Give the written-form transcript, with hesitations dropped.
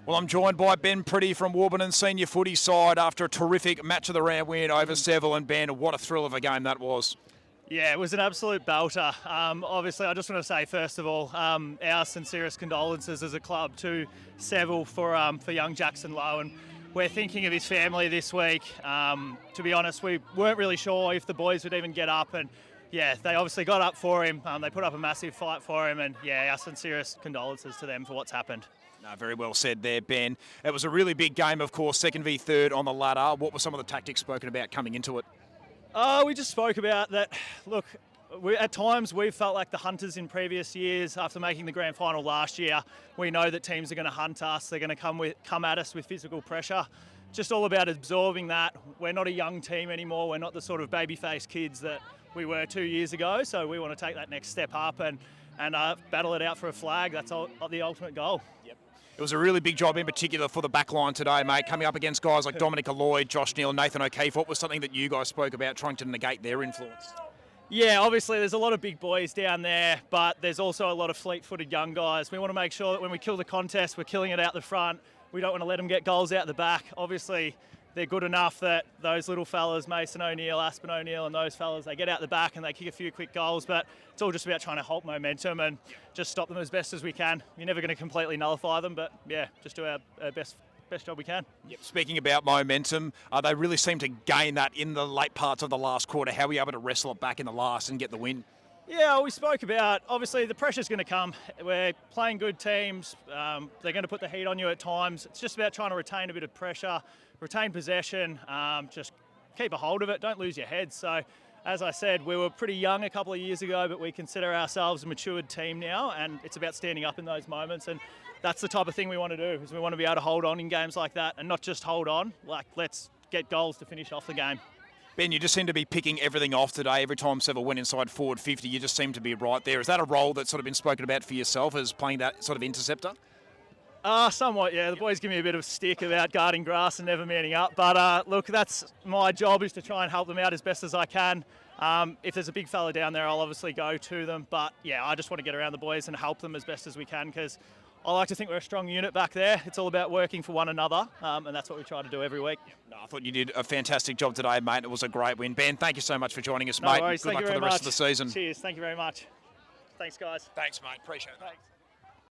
Well, I'm joined by Ben Pretty from Warburton Senior Footy side after a terrific match of the round win over Seville. And Ben, what a thrill of a game that was. Yeah, it was an absolute belter. Obviously, I just want to say, first of all, our sincerest condolences as a club to Seville for young Jackson Lowe. And we're thinking of his family this week. To be honest, we weren't really sure if the boys would even get up. And yeah, they obviously got up for him. They put up a massive fight for him. And yeah, our sincerest condolences to them for what's happened. No, very well said there, Ben. It was a really big game, of course, second v third on the ladder. What were some of the tactics spoken about coming into it? We just spoke about that. Look, at times we've felt like the hunters in previous years after making the grand final last year. We know that teams are going to hunt us. They're going to come at us with physical pressure. Just all about absorbing that. We're not a young team anymore. We're not the sort of baby-faced kids that we were 2 years ago. So we want to take that next step up and battle it out for a flag. That's the ultimate goal. Yep. It was a really big job in particular for the back line today, mate, coming up against guys like Dominic Lloyd, Josh Neal, Nathan O'Keefe. What was something that you guys spoke about trying to negate their influence? Yeah, obviously there's a lot of big boys down there, but there's also a lot of fleet-footed young guys. We want to make sure that when we kill the contest, we're killing it out the front. We don't want to let them get goals out the back. Obviously, they're good enough that those little fellas, Mason O'Neill, Aspen O'Neill and those fellas, they get out the back and they kick a few quick goals, but it's all just about trying to halt momentum and just stop them as best as we can. You're never going to completely nullify them, but yeah, just do our best job we can. Yep. Speaking about momentum, they really seem to gain that in the late parts of the last quarter. How were you able to wrestle it back in the last and get the win? Yeah, we spoke about, obviously the pressure's going to come. We're playing good teams. They're going to put the heat on you at times. It's just about trying to retain a bit of pressure, retain possession, just keep a hold of it, don't lose your head. So, as I said, we were pretty young a couple of years ago, but we consider ourselves a matured team now, and it's about standing up in those moments. And that's the type of thing we want to do, is we want to be able to hold on in games like that, and not just hold on, like let's get goals to finish off the game. Ben, you just seem to be picking everything off today. Every time Seville went inside forward 50, you just seem to be right there. Is that a role that's sort of been spoken about for yourself, as playing that sort of interceptor? Somewhat, yeah. The boys give me a bit of stick about guarding grass and never manning up. But look, that's my job, is to try and help them out as best as I can. If there's a big fella down there, I'll obviously go to them. But yeah, I just want to get around the boys and help them as best as we can, because I like to think we're a strong unit back there. It's all about working for one another, and that's what we try to do every week. No, I thought you did a fantastic job today, mate. It was a great win. Ben, thank you so much for joining us, No mate. worries. Good luck for the rest of the season. Cheers. Thank you very much. Thanks, guys. Thanks, mate. Appreciate it. Thanks.